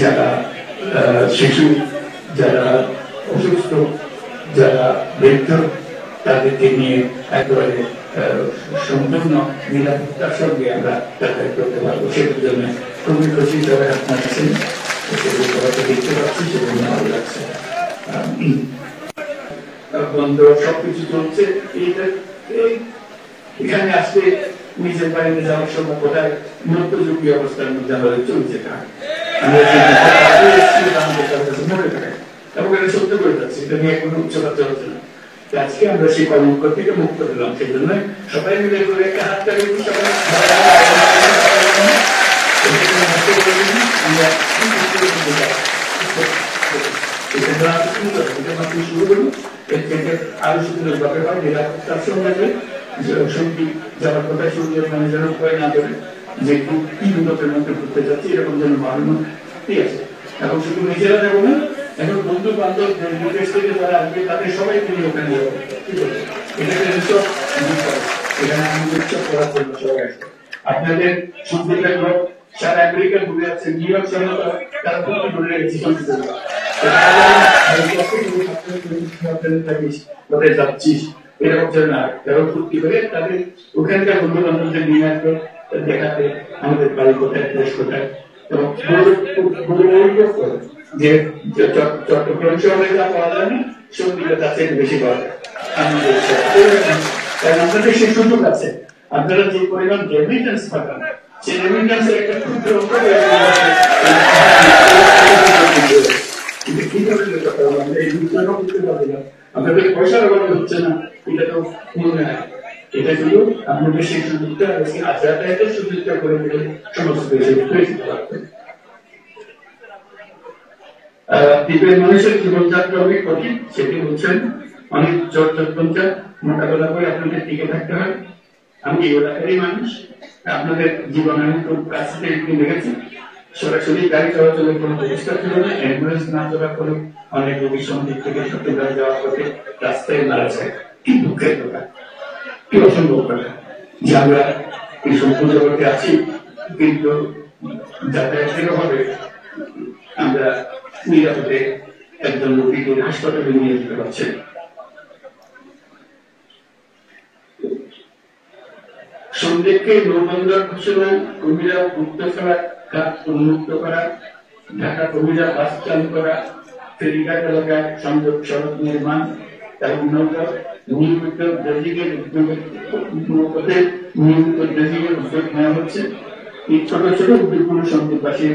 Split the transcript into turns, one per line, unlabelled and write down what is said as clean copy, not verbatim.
যারা শিশু, যারা অসুস্থ, যারা বৃদ্ধ, তাদেরকে নিয়ে একেবারে সম্পূর্ণ নিরাপত্তার সঙ্গে আমরা যাতায়াত করতে পারবো। সেটার জন্য খুবই খুশি যারা আপনার আছেন, দেখতে পাচ্ছি, সেটা ভালো লাগছে। বন্ধ সবকিছু চলছে। এখানে আসলে নিজের বাড়িতে যাওয়ার সময় কোথায় মধ্যযুগীয় অবস্থার মধ্যে আমাদের চলছে মনে থাকে এবং এটা সত্য করে যাচ্ছে, এটা নিয়ে কোনো উচ্চতা চলছে না। আজকে আমরা সেই কলঙ্ক থেকে মুক্ত পেলাম, সেই জন্য সবাই মিলে করে একটা হাত তালি শুরু করুন। এর থেকে আরো সুন্দর ব্যাপার হয় নিরাপত্তার সঙ্গে সঙ্গী যাওয়ার কথা শুনলে ম্যানেজার উপায় না করে যে কি বিপদের মধ্যে ঘুরতে যাচ্ছে এরকম যেন বানানো ঠিক আছে। এখন শুধু নিজেরা যাবো না, এখন বন্ধু বান্ধব বিদেশ থেকে যারা আসবে তাদের সবাই তিনি ওখানে যাবো, ঠিক আছে। এটাকে উৎসব এখানে আমি উৎসব করার জন্য সবাই আসবে। আপনাদের সন্ধ্যের লোক সারা আমেরিকা ঘুরে যাচ্ছে, নিউ ইয়র্ক শহর তারা খুব ঘুরে গেছে কোথায় যাচ্ছিস এরকম যেন না, তারা ফুর্তি করে তাদের ওখানকার বন্ধু বান্ধবদের নিয়ে আসবে দেখাতে আমাদের বাড়ি কোথায়, দেশ কোথায়। এবং যে চট্টগ্রাম শহরে যা পাওয়া যায় না সঙ্গীরা তার থেকে বেশি পাওয়া যায়। কারণ আপনাদের সেই সুযোগ আছে, আপনারা যে পরিমাণ রেমিটেন্স পাঠান সেই রেমিটেন্সের একটা ক্ষুদ্র আপনাদের পয়সার অভাবে হচ্ছে না, এটা তো মনে হয়। এটা শুধু আপনাদের সেই সুযোগটা যাতায়াতের সুযোগটা করে দিলে সমস্ত দেশে পারবে। দ্বীপের মানুষের জীবনযাত্রা অনেক কঠিন, সেটি বলছেন অনেক জটপঞ্চা মোকাবেলা করে আপনাদের টিকে থাকতে হয়। আমি এই এলাকারই মানুষ, আপনাদের জীবন আমি খুব কাছ থেকে দেখেছি। সরাসরি গাড়ি চলাচলের কোনো ব্যবস্থা ছিল না, অ্যাম্বুলেন্স না চলার ফলে অনেক রোগী সন্দিক থেকে চট্টগ্রাম যাওয়ার পথে রাস্তায় মারা যায়। কি দুঃখের কথা, কি অসম্ভব কথা যে আমরা এই সম্পূর্ণ জগতে আছি, কিন্তু যাতায়াতের অভাবে আমরা নিরাপদে একজন রোগীকে হাসপাতালে নিয়ে যেতে পারছি। সন্দেহকে নৌবন্দর ঘোষণা, কুমিরা মুক্ত করা, ঘাট উন্মুক্ত করা, ঢাকা কুমিরা বাস চালু করা, ফেরিঘাট এলাকায় সংযোগ সড়ক নির্মাণ এবং নৌকা নিয়মিত ড্রেজিংয়ের উদ্যোগ নেওয়া হচ্ছে। এই ছোট ছোট উদ্যোগগুলো সন্দেহবাসী